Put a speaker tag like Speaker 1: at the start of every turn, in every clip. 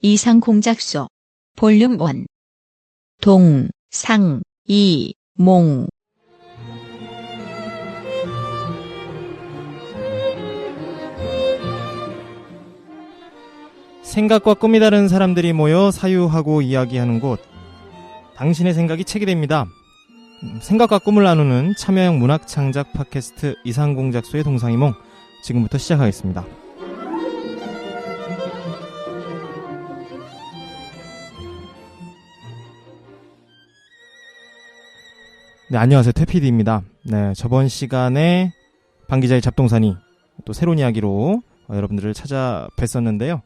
Speaker 1: 이상공작소 볼륨 1 동, 상, 이, 몽
Speaker 2: 생각과 꿈이 다른 사람들이 모여 사유하고 이야기하는 곳. 당신의 생각이 책이 됩니다. 생각과 꿈을 나누는 참여형 문학창작 팟캐스트 이상공작소의 동상이몽, 지금부터 시작하겠습니다. 네, 안녕하세요. 태피디입니다. 네, 저번 시간에 방 기자의 잡동사니 또 새로운 이야기로 여러분들을 찾아뵀었는데요.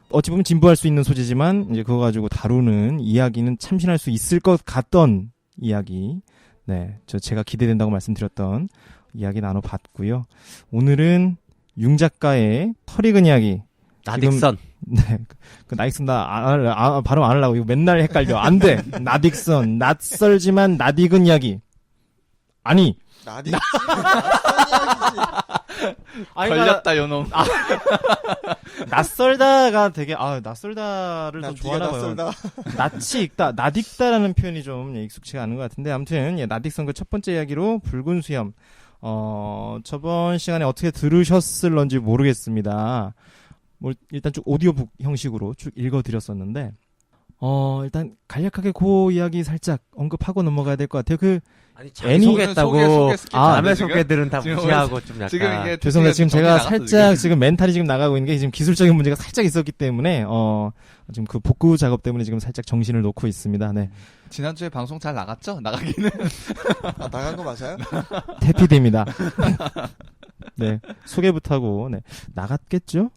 Speaker 2: 어찌 보면 진부할 수 있는 소재지만 이제 그거 가지고 다루는 이야기는 참신할 수 있을 것 같던 이야기, 네, 제가 기대된다고 말씀드렸던 이야기 나눠봤고요. 오늘은 융 작가의 털 익은 이야기.
Speaker 3: 나딕선.
Speaker 2: 네, 그 나딕선 발음 안 하려고 이거 맨날 헷갈려. 안 돼. 나딕선, 낯설지만 낯익은 이야기. 아니.
Speaker 4: 나딕.
Speaker 3: 걸렸다 요놈.
Speaker 2: 낯설다가 되게 낯설다를 더 좋아하나 봐요. 낯이 익다, 낯익다라는 표현이 좀 익숙치가 않은 것 같은데, 아무튼 나딕선 그 첫 번째 이야기로 붉은 수염. 저번 시간에 어떻게 들으셨을런지 모르겠습니다. 일단 쭉 오디오북 형식으로 쭉 읽어드렸었는데, 일단 간략하게 그 이야기 살짝 언급하고 넘어가야 될 것 같아요.
Speaker 3: 아니, 잘 소개했다고 남의 소개들은 다 무시하고 좀 약간.
Speaker 5: 지금 이게
Speaker 2: 죄송해요. 지금 제가 살짝 지금 멘탈이 지금 나가고 있는 게 지금 기술적인 문제가 살짝 있었기 때문에 지금 그 복구 작업 때문에 지금 살짝 정신을 놓고 있습니다. 네.
Speaker 5: 지난주에 방송 잘 나갔죠? 나가기는.
Speaker 4: 나간 거 맞아요?
Speaker 2: 태피디입니다. 네. 소개부터 하고, 네. 나갔겠죠?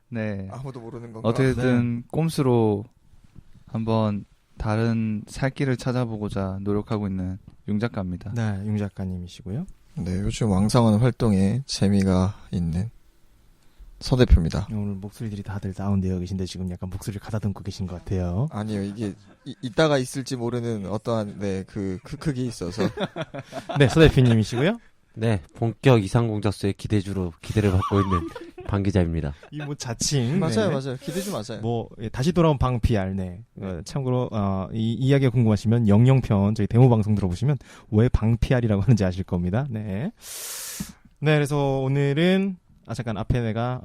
Speaker 5: 네.
Speaker 4: 아무도 모르는 건가?
Speaker 5: 어떻게든 꼼수로 한번 다른 살 길을 찾아보고자 노력하고 있는 융 작가입니다.
Speaker 2: 네, 융 작가님이시고요.
Speaker 4: 네, 요즘 왕성한 활동에 재미가 있는 서 대표입니다.
Speaker 2: 오늘 목소리들이 다들 다운되어 계신데 지금 약간 목소리를 가다듬고 계신 것 같아요.
Speaker 4: 아니요, 이게 이따가 있을지 모르는 어떠한 그 크기 있어서.
Speaker 2: 네, 서 대표님이시고요.
Speaker 3: 네, 본격 이상공작소의 기대주로 기대를 받고 있는 방 기자입니다.
Speaker 2: 이 자칭.
Speaker 4: 맞아요,
Speaker 2: 네.
Speaker 4: 맞아요. 기대주 맞아요.
Speaker 2: 다시 돌아온 방 PR, 네. 참고로, 이 이야기가 궁금하시면 영영편, 저희 데모 방송 들어보시면 왜 방 PR이라고 하는지 아실 겁니다. 네. 네, 그래서 오늘은, 잠깐 앞에 내가,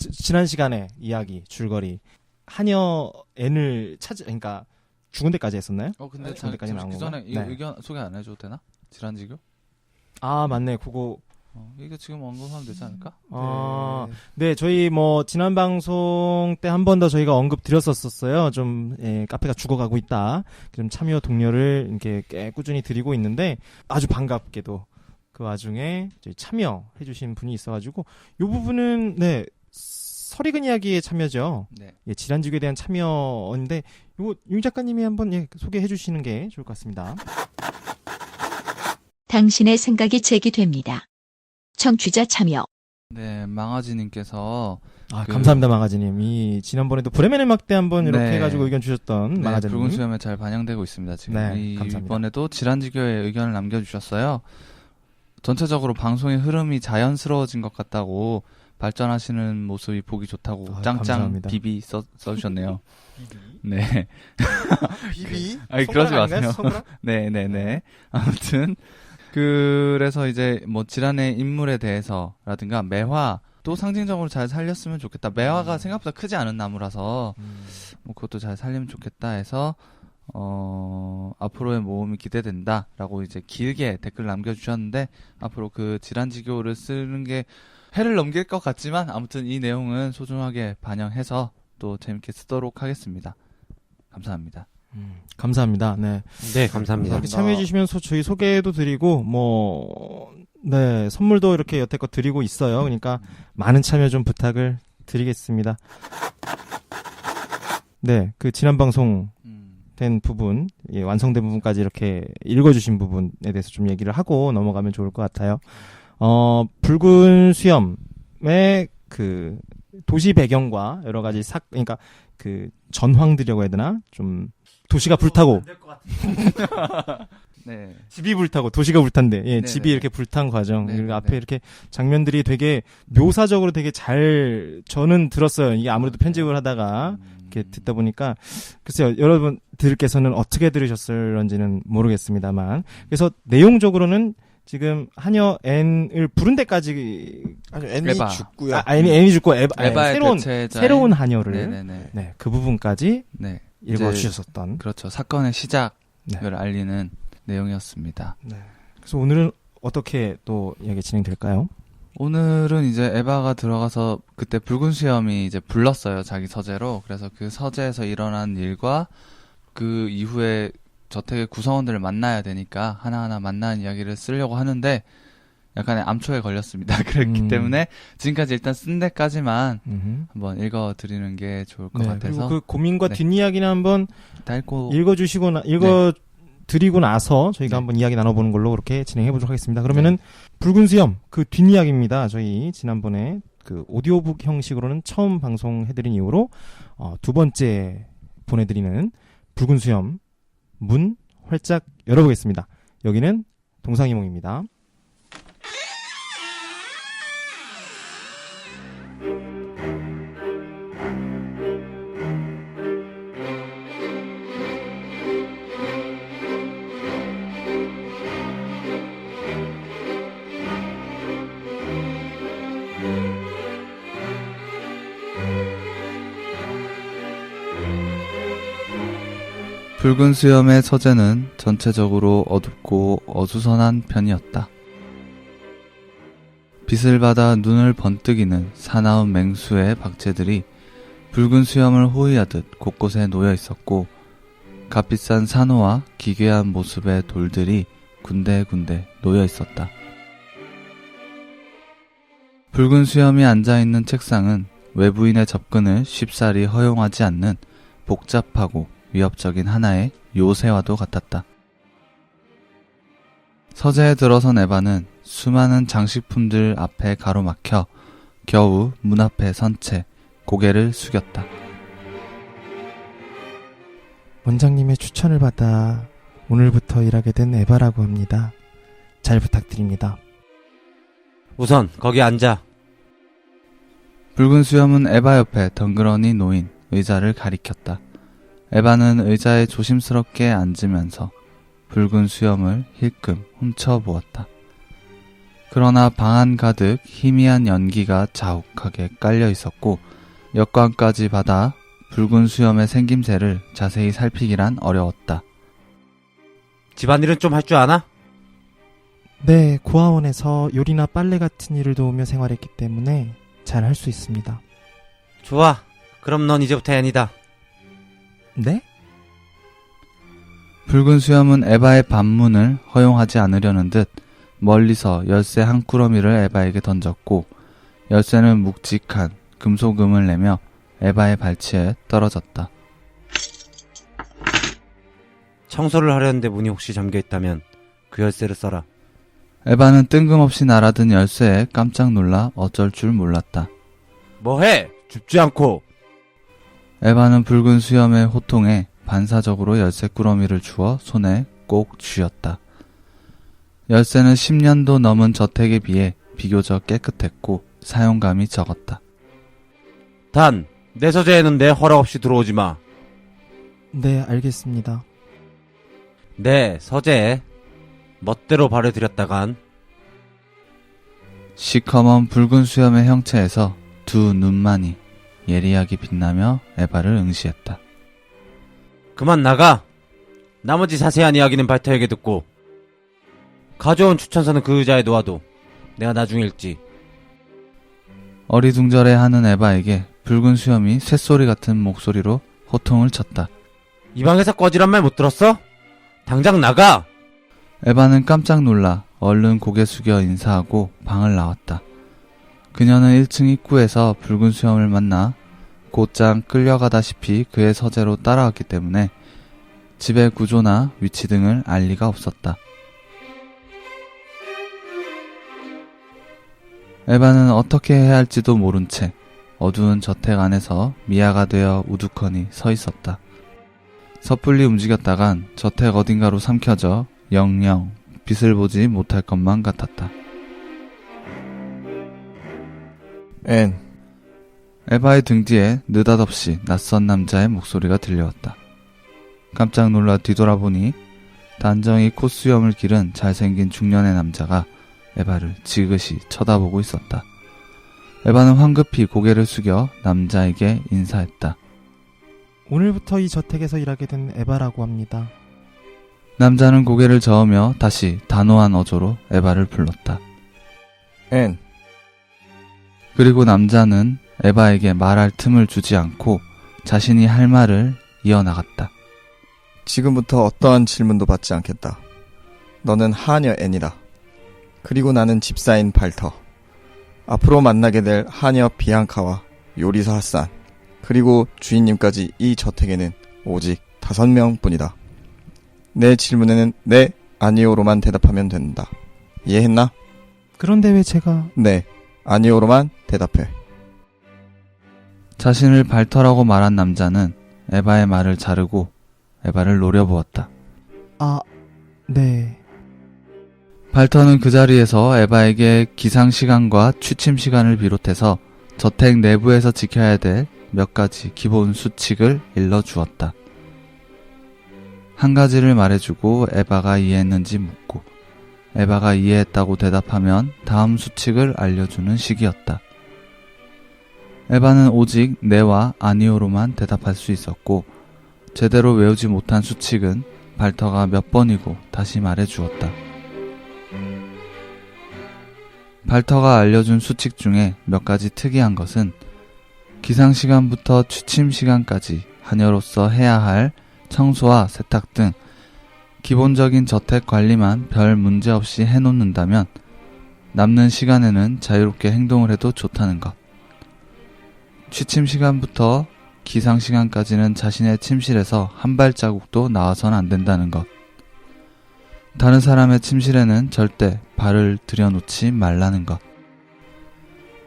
Speaker 2: 지난 시간에 이야기, 줄거리. 하녀 N을 그러니까, 죽은 데까지 했었나요?
Speaker 5: 근데
Speaker 2: 죽은 데까지 나온
Speaker 5: 그
Speaker 2: 건가?
Speaker 5: 전에 이거
Speaker 2: 네.
Speaker 5: 의견 소개 안 해줘도 되나? 질환지교?
Speaker 2: 맞네. 그거.
Speaker 5: 이거 지금 언급하면 되지 않을까?
Speaker 2: 네, 저희 지난 방송 때 한 번 더 저희가 언급 드렸었어요. 좀, 카페가 죽어가고 있다. 좀 참여 동료를 이렇게 꾸준히 드리고 있는데, 아주 반갑게도 그 와중에 저희 참여해주신 분이 있어가지고, 요 부분은, 네, 설익은 이야기에 참여죠.
Speaker 5: 네.
Speaker 2: 예, 질환지교에 대한 참여인데, 요거 융 작가님이 한번 소개해주시는 게 좋을 것 같습니다.
Speaker 1: 당신의 생각이 책이 됩니다. 청취자 참여.
Speaker 5: 네, 망아지님께서.
Speaker 2: 감사합니다, 망아지님. 지난번에도 브레멘의 막대 한번 이렇게
Speaker 5: 네.
Speaker 2: 해가지고 의견 주셨던
Speaker 5: 네,
Speaker 2: 망아지님.
Speaker 5: 붉은 수염에 잘 반영되고 있습니다, 지금.
Speaker 2: 네, 감사합니다.
Speaker 5: 이번에도 질환지교에 의견을 남겨주셨어요. 전체적으로 방송의 흐름이 자연스러워진 것 같다고, 발전하시는 모습이 보기 좋다고 짱짱
Speaker 2: 감사합니다.
Speaker 5: 비비 써주셨네요. 네.
Speaker 4: 비비?
Speaker 5: 아니, 그러지 마세요.
Speaker 2: 손가락?
Speaker 5: 네네네. 아무튼, 그래서 이제 질환의 인물에 대해서라든가 매화, 또 상징적으로 잘 살렸으면 좋겠다. 매화가 생각보다 크지 않은 나무라서, 그것도 잘 살리면 좋겠다 해서, 앞으로의 모험이 기대된다라고 이제 길게 댓글 남겨주셨는데, 앞으로 그 질환지교를 쓰는 게 해를 넘길 것 같지만, 아무튼 이 내용은 소중하게 반영해서 또 재밌게 쓰도록 하겠습니다. 감사합니다.
Speaker 2: 감사합니다. 네.
Speaker 3: 네, 감사합니다.
Speaker 2: 이렇게 참여해주시면 저희 소개도 드리고, 네, 선물도 이렇게 여태껏 드리고 있어요. 그러니까 많은 참여 좀 부탁을 드리겠습니다. 네, 그 지난 방송 된 부분, 완성된 부분까지 이렇게 읽어주신 부분에 대해서 좀 얘기를 하고 넘어가면 좋을 것 같아요. 붉은 수염의 그 도시 배경과 여러 가지 그러니까 그 전황들이라고 해야 되나? 좀 도시가 불타고
Speaker 5: 네.
Speaker 2: 집이 불타고 도시가 불탄데, 예,
Speaker 5: 네네.
Speaker 2: 집이 이렇게 불탄 과정.
Speaker 5: 네네네.
Speaker 2: 그리고 앞에 이렇게 장면들이 되게 묘사적으로 되게 잘 저는 들었어요. 이게 아무래도 편집을 하다가 이렇게 듣다 보니까 글쎄요, 여러분들께서는 어떻게 들으셨을런지는 모르겠습니다만, 그래서 내용적으로는 지금 하녀 N을 부른 데까지
Speaker 4: 아니 N이
Speaker 5: 에바.
Speaker 4: 죽고요.
Speaker 2: N이 죽고
Speaker 5: 에바의 대체자인
Speaker 2: 새로운 하녀를
Speaker 5: 네네네.
Speaker 2: 네, 그 부분까지
Speaker 5: 네.
Speaker 2: 읽어주셨었던.
Speaker 5: 그렇죠. 사건의 시작을
Speaker 2: 네.
Speaker 5: 알리는 내용이었습니다.
Speaker 2: 네. 그래서 오늘은 어떻게 또 이야기 진행될까요?
Speaker 5: 오늘은 이제 에바가 들어가서 그때 붉은 수염이 이제 불렀어요. 자기 서재로. 그래서 그 서재에서 일어난 일과 그 이후에 저택의 구성원들을 만나야 되니까 하나하나 만나는 이야기를 쓰려고 하는데 약간의 암초에 걸렸습니다. 그랬기 때문에 지금까지 일단 쓴 데까지만 한번 읽어드리는 게 좋을 것
Speaker 2: 네,
Speaker 5: 같아서.
Speaker 2: 그리고 그 고민과
Speaker 5: 네.
Speaker 2: 뒷이야기는 한번
Speaker 5: 다 읽고
Speaker 2: 읽어드리고 나서 저희가
Speaker 5: 네.
Speaker 2: 한번 이야기 나눠보는 걸로 그렇게 진행해보도록 하겠습니다. 그러면은 붉은 수염 그 뒷이야기입니다. 저희 지난번에 그 오디오북 형식으로는 처음 방송해드린 이후로 두 번째 보내드리는 붉은 수염 문 활짝 열어보겠습니다. 여기는 동상이몽입니다.
Speaker 5: 붉은 수염의 서재는 전체적으로 어둡고 어수선한 편이었다. 빛을 받아 눈을 번뜩이는 사나운 맹수의 박채들이 붉은 수염을 호위하듯 곳곳에 놓여 있었고 값비싼 산호와 기괴한 모습의 돌들이 군데군데 놓여 있었다. 붉은 수염이 앉아있는 책상은 외부인의 접근을 쉽사리 허용하지 않는 복잡하고 위협적인 하나의 요새와도 같았다. 서재에 들어선 에바는 수많은 장식품들 앞에 가로막혀 겨우 문 앞에 선 채 고개를 숙였다.
Speaker 2: 원장님의 추천을 받아 오늘부터 일하게 된 에바라고 합니다. 잘 부탁드립니다.
Speaker 3: 우선 거기 앉아.
Speaker 5: 붉은 수염은 에바 옆에 덩그러니 놓인 의자를 가리켰다. 에바는 의자에 조심스럽게 앉으면서 붉은 수염을 힐끔 훔쳐보았다. 그러나 방 안 가득 희미한 연기가 자욱하게 깔려 있었고 역광까지 받아 붉은 수염의 생김새를 자세히 살피기란 어려웠다.
Speaker 3: 집안일은 좀 할 줄 아나?
Speaker 2: 네, 고아원에서 요리나 빨래 같은 일을 도우며 생활했기 때문에 잘 할 수 있습니다.
Speaker 3: 좋아. 그럼 넌 이제부터 애니다.
Speaker 2: 네?
Speaker 5: 붉은 수염은 에바의 반문을 허용하지 않으려는 듯 멀리서 열쇠 한 꾸러미를 에바에게 던졌고 열쇠는 묵직한 금속음을 내며 에바의 발치에 떨어졌다.
Speaker 3: 청소를 하려는데 문이 혹시 잠겨있다면 그 열쇠를 써라.
Speaker 5: 에바는 뜬금없이 날아든 열쇠에 깜짝 놀라 어쩔 줄 몰랐다.
Speaker 3: 뭐해? 줍지 않고.
Speaker 5: 에바는 붉은 수염의 호통에 반사적으로 열쇠 꾸러미를 주어 손에 꼭 쥐었다. 열쇠는 10년도 넘은 저택에 비해 비교적 깨끗했고 사용감이 적었다.
Speaker 3: 단, 내 서재에는 내 허락 없이 들어오지 마.
Speaker 2: 네, 알겠습니다.
Speaker 3: 내 서재에 멋대로 발을 들였다간
Speaker 5: 시커먼 붉은 수염의 형체에서 두 눈만이 예리하게 빛나며 에바를 응시했다.
Speaker 3: 그만 나가. 나머지 자세한 이야기는 발터에게 듣고 가져온 추천서는 그 의자에 놓아도 내가 나중에 읽지.
Speaker 5: 어리둥절해하는 에바에게 붉은 수염이 쇳소리 같은 목소리로 호통을 쳤다.
Speaker 3: 이 방에서 꺼지란 말 못 들었어? 당장 나가!
Speaker 5: 에바는 깜짝 놀라 얼른 고개 숙여 인사하고 방을 나왔다. 그녀는 1층 입구에서 붉은 수염을 만나 곧장 끌려가다시피 그의 서재로 따라왔기 때문에 집의 구조나 위치 등을 알 리가 없었다. 에바는 어떻게 해야 할지도 모른 채 어두운 저택 안에서 미아가 되어 우두커니 서 있었다. 섣불리 움직였다간 저택 어딘가로 삼켜져 영영 빛을 보지 못할 것만 같았다.
Speaker 4: 앤,
Speaker 5: 에바의 등 뒤에 느닷없이 낯선 남자의 목소리가 들려왔다. 깜짝 놀라 뒤돌아보니 단정히 콧수염을 기른 잘생긴 중년의 남자가 에바를 지그시 쳐다보고 있었다. 에바는 황급히 고개를 숙여 남자에게 인사했다.
Speaker 2: 오늘부터 이 저택에서 일하게 된 에바라고 합니다.
Speaker 5: 남자는 고개를 저으며 다시 단호한 어조로 에바를 불렀다.
Speaker 4: 앤,
Speaker 5: 그리고 남자는 에바에게 말할 틈을 주지 않고 자신이 할 말을 이어나갔다.
Speaker 4: 지금부터 어떠한 질문도 받지 않겠다. 너는 하녀 앤이다. 그리고 나는 집사인 발터. 앞으로 만나게 될 하녀 비앙카와 요리사 핫산, 그리고 주인님까지 이 저택에는 오직 5명 뿐이다. 내 질문에는 네, 아니오로만 대답하면 된다. 이해했나?
Speaker 2: 그런데 왜 제가...
Speaker 4: 네, 아니오로만 대답해.
Speaker 5: 자신을 발터라고 말한 남자는 에바의 말을 자르고 에바를 노려보았다.
Speaker 2: 네...
Speaker 5: 발터는 그 자리에서 에바에게 기상시간과 취침시간을 비롯해서 저택 내부에서 지켜야 될 몇 가지 기본 수칙을 일러주었다. 한 가지를 말해주고 에바가 이해했는지 묻고 에바가 이해했다고 대답하면 다음 수칙을 알려주는 식이었다. 에바는 오직 네와 아니오로만 대답할 수 있었고 제대로 외우지 못한 수칙은 발터가 몇 번이고 다시 말해주었다. 발터가 알려준 수칙 중에 몇 가지 특이한 것은 기상시간부터 취침시간까지 하녀로서 해야 할 청소와 세탁 등 기본적인 저택 관리만 별 문제 없이 해놓는다면 남는 시간에는 자유롭게 행동을 해도 좋다는 것. 취침시간부터 기상시간까지는 자신의 침실에서 한 발자국도 나와선 안 된다는 것. 다른 사람의 침실에는 절대 발을 들여놓지 말라는 것.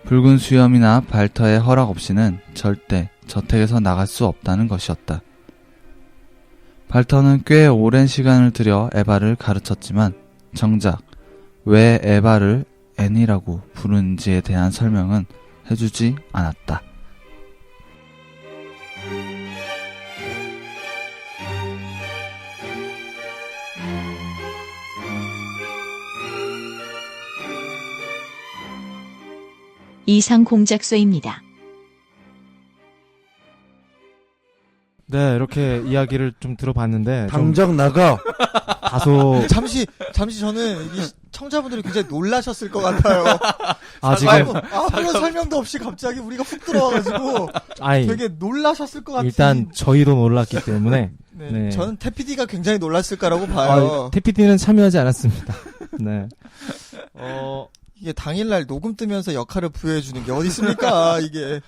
Speaker 5: 붉은 수염이나 발터의 허락 없이는 절대 저택에서 나갈 수 없다는 것이었다. 발터는 꽤 오랜 시간을 들여 에바를 가르쳤지만 정작 왜 에바를 앤이라고 부르는지에 대한 설명은 해주지 않았다.
Speaker 1: 이상 공작소입니다.
Speaker 2: 네, 이렇게 이야기를 좀 들어봤는데 좀
Speaker 3: 당장 나가.
Speaker 2: 다소
Speaker 6: 잠시 저는 이 청자분들이 굉장히 놀라셨을 것 같아요.
Speaker 2: 지금
Speaker 6: 아무런 설명도 없이 갑자기 우리가 훅 들어와가지고
Speaker 2: 아니
Speaker 6: 되게 놀라셨을 것 같은.
Speaker 2: 일단 저희도 놀랐기 때문에
Speaker 6: 네,
Speaker 2: 네.
Speaker 6: 저는 태피디가 굉장히 놀랐을 거라고 봐요.
Speaker 2: 태피디는 참여하지 않았습니다. 네.
Speaker 6: 이게 당일날 녹음 뜨면서 역할을 부여해주는 게 어디 있습니까? 이게.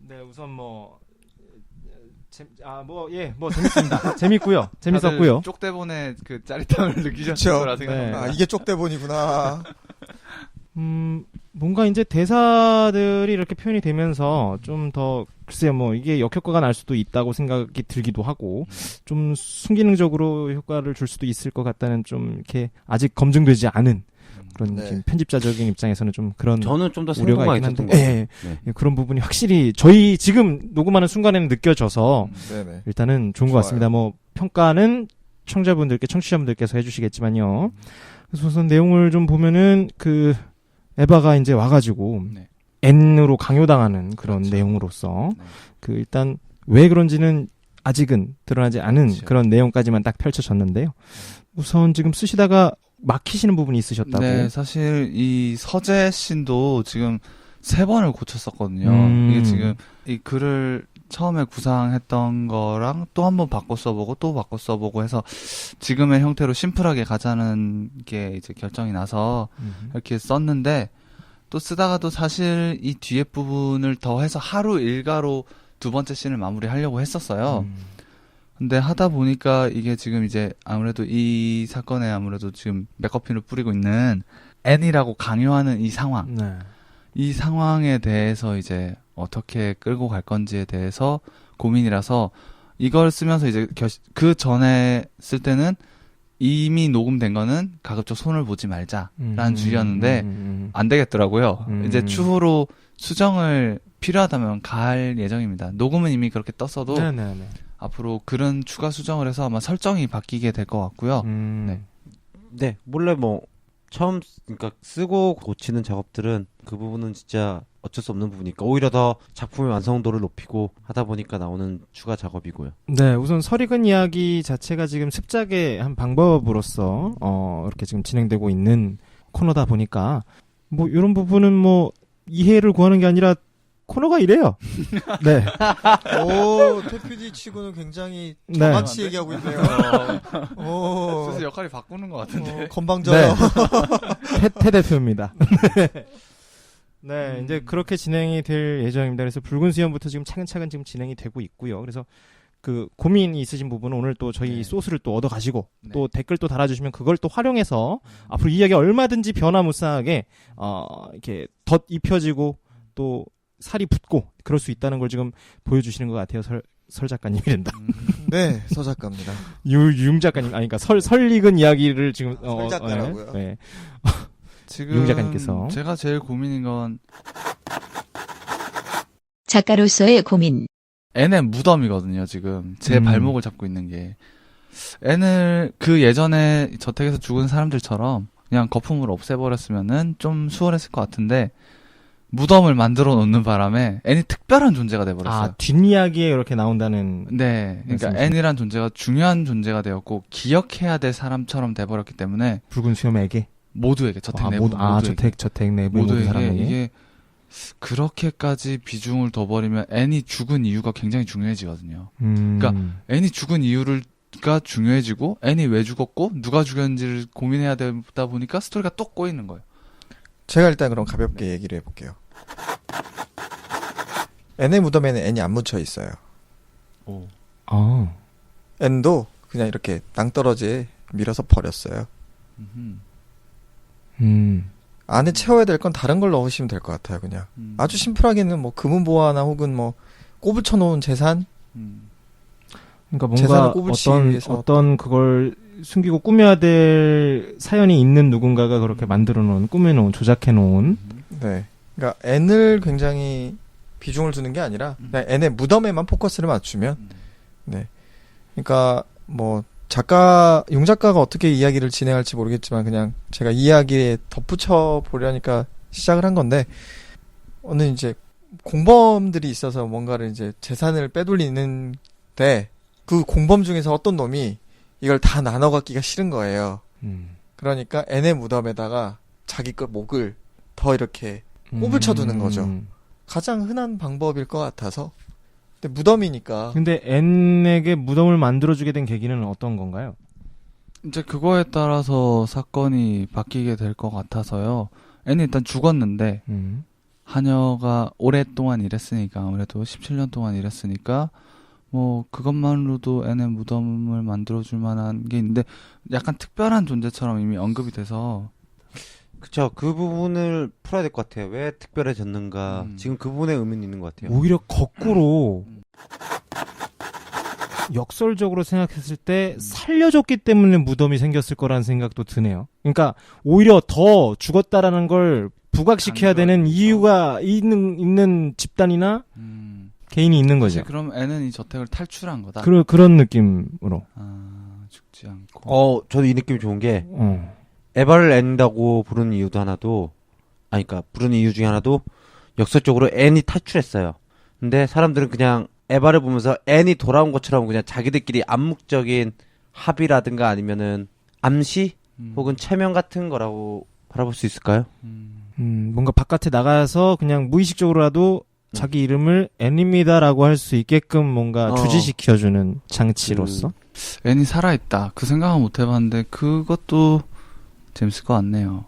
Speaker 2: 네, 우선 재밌습니다. 재밌고요. 재밌었고요.
Speaker 5: 쪽대본의 그 짜릿함을 느끼셨을
Speaker 6: 그쵸.
Speaker 5: 거라 생각합니다.
Speaker 2: 네.
Speaker 6: 이게 쪽대본이구나.
Speaker 2: 뭔가 이제 대사들이 이렇게 표현이 되면서 좀 더 글쎄요, 이게 역효과가 날 수도 있다고 생각이 들기도 하고 좀 순기능적으로 효과를 줄 수도 있을 것 같다는 좀 이렇게 아직 검증되지 않은 그런
Speaker 6: 네.
Speaker 2: 지금 편집자적인 입장에서는 좀 그런
Speaker 3: 저는 좀 더
Speaker 2: 우려가
Speaker 3: 생각이
Speaker 2: 있긴
Speaker 3: 있었던
Speaker 2: 한데,
Speaker 3: 것 같아요.
Speaker 2: 예,
Speaker 3: 네.
Speaker 2: 예, 그런 부분이 확실히 저희 지금 녹음하는 순간에는 느껴져서
Speaker 4: 네네.
Speaker 2: 일단은 좋은 것 같습니다. 평가는 청취자분들께서 해주시겠지만요. 그래서 우선 내용을 좀 보면은 에바가 이제 와가지고
Speaker 5: 네.
Speaker 2: N으로 강요당하는 그런
Speaker 5: 그렇죠.
Speaker 2: 내용으로서
Speaker 5: 네.
Speaker 2: 일단 왜 그런지는 아직은 드러나지 않은
Speaker 5: 그렇죠.
Speaker 2: 그런 내용까지만 딱 펼쳐졌는데요. 우선 지금 쓰시다가 막히시는 부분이 있으셨다고.
Speaker 5: 네, 사실 이 서재 씬도 지금 3번을 고쳤었거든요. 이게 지금 이 글을 처음에 구상했던 거랑 또 한 번 바꿔 써보고 또 바꿔 써보고 해서 지금의 형태로 심플하게 가자는 게 이제 결정이 나서 이렇게 썼는데 또 쓰다가도 사실 이 뒤에 부분을 더 해서 하루 일과로 2번째 씬을 마무리하려고 했었어요. 근데 하다 보니까 이게 지금 이제 아무래도 이 사건에 아무래도 지금 맥커핀을 뿌리고 있는 N이라고 강요하는 이 상황.
Speaker 2: 네.
Speaker 5: 이 상황에 대해서 이제 어떻게 끌고 갈 건지에 대해서 고민이라서 이걸 쓰면서 이제 그 전에 쓸 때는 이미 녹음된 거는 가급적 손을 보지 말자라는 주의였는데
Speaker 2: 음.
Speaker 5: 안 되겠더라고요.
Speaker 2: 음.
Speaker 5: 이제 추후로 수정을 필요하다면 갈 예정입니다. 녹음은 이미 그렇게 떴어도
Speaker 2: 네네네.
Speaker 5: 앞으로 그런 추가 수정을 해서 아마 설정이 바뀌게 될 것 같고요.
Speaker 2: 네.
Speaker 3: 네, 몰래 뭐 처음 그러니까 쓰고 고치는 작업들은 그 부분은 진짜 어쩔 수 없는 부분이니까 오히려 더 작품의 완성도를 높이고 하다 보니까 나오는 추가 작업이고요.
Speaker 2: 네, 우선 설익은 이야기 자체가 지금 습작의 한 방법으로서 이렇게 지금 진행되고 있는 코너다 보니까 뭐 이런 부분은 뭐 이해를 구하는 게 아니라 코너가 이래요. 네.
Speaker 6: 오, 태PD 치고는 굉장히
Speaker 2: 네.
Speaker 6: 정확히 얘기하고 있네요. 오,
Speaker 5: 슬슬 역할이 바꾸는 것 같은데.
Speaker 6: 건방져요.
Speaker 2: 태 대표입니다. 네, 이제 그렇게 진행이 될 예정입니다. 그래서 붉은 수염부터 지금 차근차근 지금 진행이 되고 있고요. 그래서 그 고민이 있으신 부분은 오늘 또 저희
Speaker 5: 네.
Speaker 2: 소스를 또 얻어 가시고
Speaker 5: 네.
Speaker 2: 또 댓글 또 달아주시면 그걸 또 활용해서 앞으로 이 이야기 얼마든지 변화무쌍하게 이렇게 덧 입혀지고 또 살이 붙고 그럴 수 있다는 걸 지금 보여주시는 것 같아요. 설 작가님이란다.
Speaker 6: 네, 서 작가입니다.
Speaker 2: 유용 작가님 아니까 설익은 이야기를 지금
Speaker 6: 설 작가라고요?
Speaker 2: 네.
Speaker 5: 지금
Speaker 2: 용 작가님께서.
Speaker 5: 제가 제일 고민인 건
Speaker 1: 작가로서의 고민.
Speaker 5: N의 무덤이거든요. 지금 제 발목을 잡고 있는 게 N을 그 예전에 저택에서 죽은 사람들처럼 그냥 거품으로 없애버렸으면은 좀 수월했을 것 같은데 무덤을 만들어 놓는 바람에 N이 특별한 존재가 돼버렸어요.
Speaker 2: 뒷이야기에 이렇게 나온다는.
Speaker 5: 네, 그러니까
Speaker 2: 말씀이시죠?
Speaker 5: N이란 존재가 중요한 존재가 되었고 기억해야 될 사람처럼 돼버렸기 때문에
Speaker 2: 붉은 수염에게.
Speaker 5: 모두에게 저택 내부 모두에게
Speaker 2: 저택 내부 모든
Speaker 5: 모두에게
Speaker 2: 사람에게.
Speaker 5: 이게 그렇게까지 비중을 둬버리면 N이 죽은 이유가 굉장히 중요해지거든요. 그러니까 N이 죽은 이유가 중요해지고 N이 왜 죽었고 누가 죽였는지를 고민해야 되다 보니까 스토리가 또 꼬이는 거예요.
Speaker 6: 제가 일단 그럼 가볍게 얘기를 해볼게요. N의 무덤에는 N이 안 묻혀 있어요.
Speaker 5: 오.
Speaker 2: 아.
Speaker 6: N도 그냥 이렇게 낭떠러지에 밀어서 버렸어요. 안에 채워야 될 건 다른 걸 넣으시면 될 것 같아요, 그냥. 아주 심플하게는 뭐 금은보화나 혹은 뭐 꼽붙여 놓은 재산?
Speaker 2: 그러니까
Speaker 6: 재산을
Speaker 2: 뭔가
Speaker 6: 꼽을지 위해서
Speaker 2: 어떤 그걸 숨기고 꾸며야 될 사연이 있는 누군가가 그렇게 만들어 놓은, 꾸며 놓은, 조작해 놓은.
Speaker 6: 네. 그러니까 N을 굉장히 비중을 두는 게 아니라 그냥 N의 무덤에만 포커스를 맞추면 네. 그러니까 뭐 용 작가가 어떻게 이야기를 진행할지 모르겠지만 그냥 제가 이야기에 덧붙여 보려니까 시작을 한 건데 어느 이제 공범들이 있어서 뭔가를 이제 재산을 빼돌리는데 그 공범 중에서 어떤 놈이 이걸 다 나눠 갖기가 싫은 거예요. 그러니까 N의 무덤에다가 자기 것 목을 더 이렇게 꼽을쳐 두는 거죠. 가장 흔한 방법일 것 같아서. 근데 무덤이니까.
Speaker 2: 근데 N에게 무덤을 만들어주게 된 계기는 어떤 건가요?
Speaker 5: 이제 그거에 따라서 사건이 바뀌게 될 것 같아서요. N이 일단 죽었는데 하녀가 오랫동안 일했으니까 아무래도 17년 동안 일했으니까 뭐 그것만으로도 N의 무덤을 만들어줄 만한 게 있는데 약간 특별한 존재처럼 이미 언급이 돼서
Speaker 3: 그쵸. 그 부분을 풀어야 될 것 같아요. 왜 특별해졌는가. 지금 그 부분에 의미는 있는 것 같아요.
Speaker 2: 오히려 거꾸로 역설적으로 생각했을 때 살려줬기 때문에 무덤이 생겼을 거라는 생각도 드네요. 그러니까 오히려 더 죽었다라는 걸 부각시켜야 되는 이유가 있는 집단이나 개인이 있는 거죠.
Speaker 5: 그럼 N은 이 저택을 탈출한 거다.
Speaker 2: 그런 느낌으로.
Speaker 5: 죽지 않고.
Speaker 3: 저도 이 느낌이 좋은 게 에바를 N이라고 부르는 이유도 하나도 그러니까 부르는 이유 중에 하나도 역설적으로 N이 탈출했어요. 근데 사람들은 그냥 에바를 보면서 N이 돌아온 것처럼 그냥 자기들끼리 암묵적인 합의라든가 아니면은 암시 혹은 체면 같은 거라고 바라볼 수 있을까요?
Speaker 2: 뭔가 바깥에 나가서 그냥 무의식적으로라도 자기 이름을 N입니다라고 할 수 있게끔 뭔가 주지시켜주는 장치로서.
Speaker 5: N이 살아있다. 그 생각은 못 해봤는데 그것도 재밌을 것 같네요.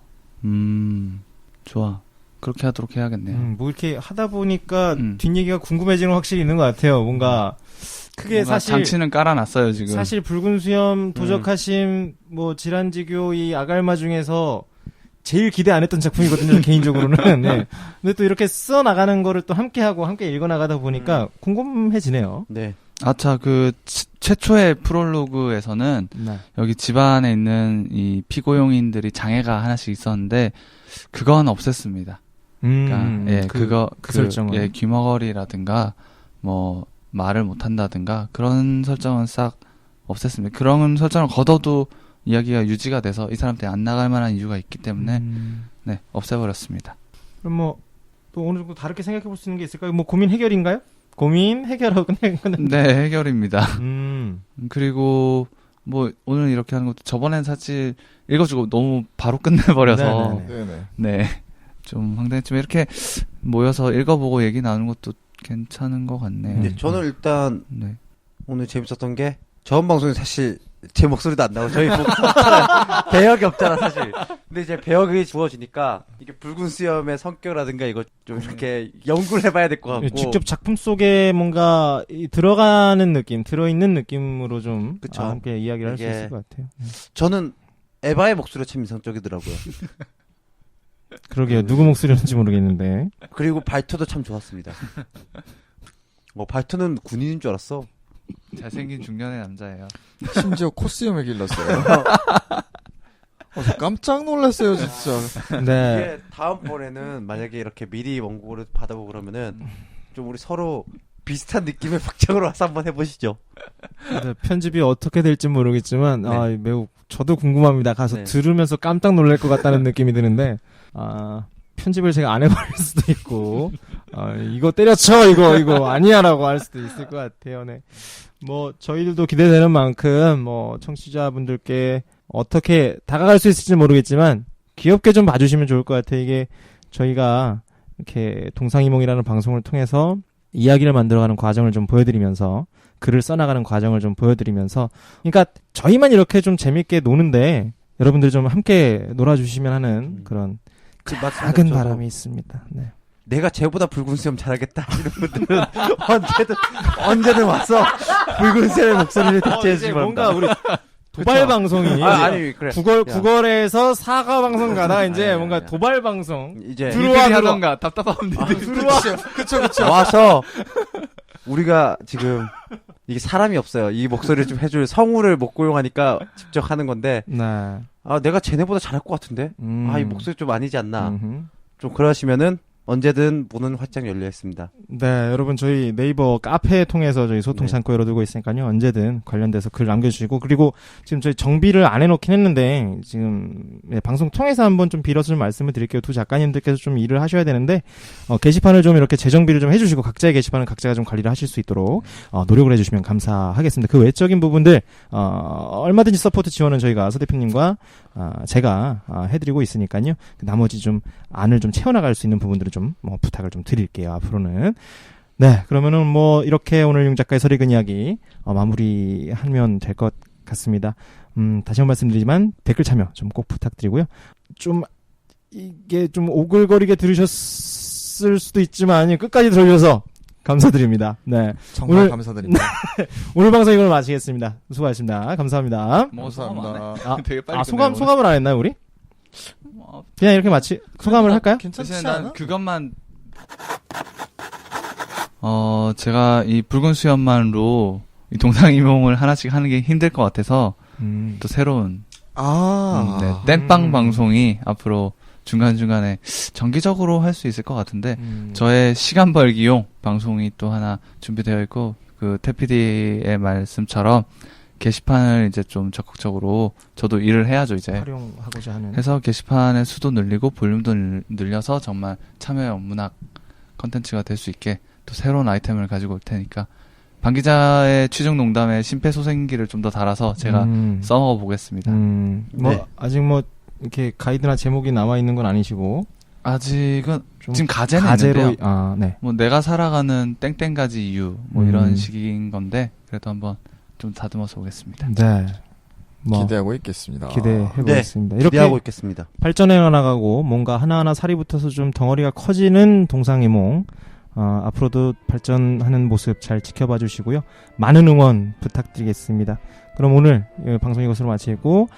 Speaker 5: 좋아. 그렇게 하도록 해야겠네요.
Speaker 2: 뭐 이렇게 하다 보니까 뒷얘기가 궁금해지는 건 확실히 있는 것 같아요. 뭔가 크게
Speaker 5: 뭔가
Speaker 2: 사실
Speaker 5: 장치는 깔아놨어요 지금.
Speaker 2: 사실 붉은 수염, 도적하심, 뭐 질환지교 이 아갈마 중에서 제일 기대 안 했던 작품이거든요. 개인적으로는. 네. 근데 또 이렇게 써 나가는 거를 또 함께 하고 함께 읽어 나가다 보니까 궁금해지네요.
Speaker 3: 네.
Speaker 5: 아차, 최초의 프롤로그에서는
Speaker 2: 네.
Speaker 5: 여기 집안에 있는 이 피고용인들이 장애가 하나씩 있었는데, 그건 없앴습니다. 그러니까, 예,
Speaker 2: 그 설정은.
Speaker 5: 예, 귀머거리라든가, 뭐, 말을 못한다든가, 그런 설정은 싹 없앴습니다. 그런 설정을 걷어도 이야기가 유지가 돼서 이 사람한테 안 나갈 만한 이유가 있기 때문에, 네, 없애버렸습니다.
Speaker 2: 그럼 뭐, 또 어느 정도 다르게 생각해 볼 수 있는 게 있을까요? 뭐, 고민 해결인가요? 고민 해결하고 끝내.
Speaker 5: 네, 해결입니다.
Speaker 2: 음.
Speaker 5: 그리고 뭐 오늘 이렇게 하는 것도 저번엔 사실 읽어주고 너무 바로 끝내버려서
Speaker 2: 네네네.
Speaker 6: 네네.
Speaker 5: 네, 좀 황당했지만 이렇게 모여서 읽어보고 얘기 나누는 것도 괜찮은 것 같네요.
Speaker 3: 네, 저는 일단
Speaker 5: 네.
Speaker 3: 오늘 재밌었던 게 저번 방송에 사실 제 목소리도 안 나고 저희 없잖아요. 배역이 없잖아 사실. 근데 이제 배역이 주어지니까 이게 붉은 수염의 성격이라든가 이거 좀 이렇게 연구를 해봐야 될 것 같고.
Speaker 2: 직접 작품 속에 뭔가 들어가는 느낌, 들어있는 느낌으로 좀
Speaker 3: 그쵸.
Speaker 2: 함께 이야기를 할 수
Speaker 3: 이게
Speaker 2: 있을 것 같아요.
Speaker 3: 저는 에바의 목소리가 참 인상적이더라고요.
Speaker 2: 그러게요. 누구 목소리였는지 모르겠는데.
Speaker 3: 그리고 발토도 참 좋았습니다. 발토는 군인인 줄 알았어.
Speaker 5: 잘생긴 중년의 남자예요.
Speaker 6: 심지어 코스염에 길렀어요. 저 깜짝 놀랐어요, 진짜.
Speaker 2: 네.
Speaker 3: 이게 다음번에는 만약에 이렇게 미리 원고를 받아보고 그러면은 좀 우리 서로 비슷한 느낌의 확장으로 와서 한번 해보시죠.
Speaker 2: 네, 편집이 어떻게 될지 모르겠지만,
Speaker 3: 네.
Speaker 2: 매우, 저도 궁금합니다. 가서
Speaker 3: 네.
Speaker 2: 들으면서 깜짝 놀랄 것 같다는 느낌이 드는데, 편집을 제가 안 해버릴 수도 있고, 이거 때려쳐! 이거 아니야라고 할 수도 있을 것 같아요. 네. 뭐, 저희들도 기대되는 만큼, 청취자분들께 어떻게 다가갈 수 있을지 모르겠지만, 귀엽게 좀 봐주시면 좋을 것 같아요. 이게, 저희가, 이렇게, 동상이몽이라는 방송을 통해서, 이야기를 만들어가는 과정을 좀 보여드리면서, 글을 써나가는 과정을 좀 보여드리면서, 그러니까, 저희만 이렇게 좀 재밌게 노는데, 여러분들 좀 함께 놀아주시면 하는 그런, 작은 바람이 있습니다. 네.
Speaker 3: 내가 쟤보다 붉은 수염 잘하겠다 이런 분들은 언제든 와서 붉은 수염의 목소리를 대체해 주시기
Speaker 2: 뭔가
Speaker 3: 바랍니다.
Speaker 2: 우리 도발 방송이
Speaker 3: 아니 그래.
Speaker 2: 구걸에서 사과 방송 가다 이제
Speaker 3: 아니,
Speaker 2: 뭔가
Speaker 3: 아니.
Speaker 2: 도발 방송
Speaker 3: 이제
Speaker 2: 들어와
Speaker 5: 하던가 답답하면
Speaker 2: 들어와
Speaker 6: 그쵸.
Speaker 3: 와서 우리가 지금 이게 사람이 없어요. 이 목소리를 좀 해줄 성우를 못 고용하니까 직접 하는 건데
Speaker 2: 네.
Speaker 3: 내가 쟤네보다 잘할 것 같은데 이 목소리 좀 아니지 않나. 좀 그러시면은 언제든 문은 활짝 열려 있습니다.
Speaker 2: 네, 여러분 저희 네이버 카페 통해서 저희 소통
Speaker 3: 네.
Speaker 2: 창구 열어두고 있으니까요. 언제든 관련돼서 글 남겨주시고 그리고 지금 저희 정비를 안 해놓긴 했는데 지금 방송 통해서 한번 좀 빌어서 좀 말씀을 드릴게요. 두 작가님들께서 좀 일을 하셔야 되는데 게시판을 좀 이렇게 재정비를 좀 해주시고 각자의 게시판은 각자가 좀 관리를 하실 수 있도록 노력을 해주시면 감사하겠습니다. 그 외적인 부분들 얼마든지 서포트 지원은 저희가 서 대표님과 제가 해드리고 있으니까요. 나머지 좀 안을 좀 채워나갈 수 있는 부분들은 좀 부탁을 좀 드릴게요. 앞으로는. 네, 그러면은 이렇게 오늘 용 작가의 설익은 이야기 마무리하면 될 것 같습니다. 다시 한번 말씀드리지만 댓글 참여 좀 꼭 부탁드리고요. 좀 이게 좀 오글거리게 들으셨을 수도 있지만 끝까지 들어주셔서 감사드립니다. 네,
Speaker 6: 정말
Speaker 2: 오늘-
Speaker 6: 감사드립니다.
Speaker 2: 오늘 방송 이걸 마치겠습니다. 수고하셨습니다. 감사합니다.
Speaker 5: 뭐 소감 안 해?
Speaker 6: 감사합니다.
Speaker 5: 되게 빨리
Speaker 2: 소감을 안 했나요, 우리? 그냥 이렇게 소감을 할까요?
Speaker 6: 괜찮지
Speaker 5: 대신에 난
Speaker 6: 않아?
Speaker 5: 그것만 제가 이 붉은 수염만으로 이 동상이몽을 하나씩 하는 게 힘들 것 같아서 또 새로운 네, 땜빵 방송이 앞으로 중간중간에 정기적으로 할 수 있을 것 같은데 저의 시간 벌기용 방송이 또 하나 준비되어 있고 그 태피디의 말씀처럼 게시판을 이제 좀 적극적으로 저도 일을 해야죠 이제
Speaker 2: 활용하고자 하는.
Speaker 5: 해서 게시판의 수도 늘리고 볼륨도 늘려서 정말 참여 문학 컨텐츠가 될 수 있게 또 새로운 아이템을 가지고 올 테니까 방 기자의 취중 농담에 심폐소생기를 좀 더 달아서 제가 써먹어 보겠습니다.
Speaker 3: 네.
Speaker 2: 아직 이렇게 가이드나 제목이 남아 있는 건 아니시고
Speaker 5: 아직은
Speaker 2: 좀
Speaker 5: 지금 가제는
Speaker 2: 가제로
Speaker 5: 있는데요.
Speaker 2: 네.
Speaker 5: 내가 살아가는 땡땡가지 이유 이런 식인 건데 그래도 한번 좀 다듬어서 오겠습니다.
Speaker 2: 네.
Speaker 6: 기대하고 있겠습니다.
Speaker 2: 기대해 보겠습니다. 이렇게
Speaker 3: 기대하고 있겠습니다.
Speaker 2: 발전해 나가고 뭔가 하나하나 살이 붙어서 좀 덩어리가 커지는 동상이몽 앞으로도 발전하는 모습 잘 지켜봐 주시고요. 많은 응원 부탁드리겠습니다. 그럼 오늘 방송 이것으로 마치고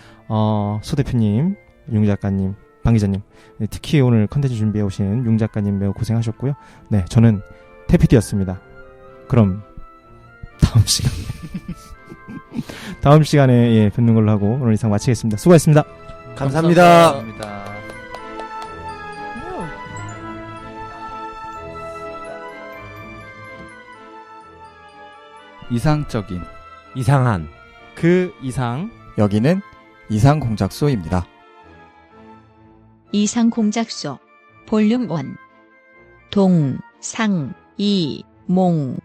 Speaker 2: 소 대표님, 용 작가님, 방 기자님, 특히 오늘 컨텐츠 준비해 오신 용 작가님 매우 고생하셨고요. 네, 저는 태피디였습니다. 그럼 다음 시간에 예, 뵙는 걸로 하고 오늘 이상 마치겠습니다. 수고하셨습니다.
Speaker 3: 감사합니다.
Speaker 5: 감사합니다. 이상적인
Speaker 3: 이상한.
Speaker 2: 그 이상
Speaker 4: 여기는 이상 공작소입니다.
Speaker 1: 이상 공작소 볼륨 1 동, 상, 이, 몽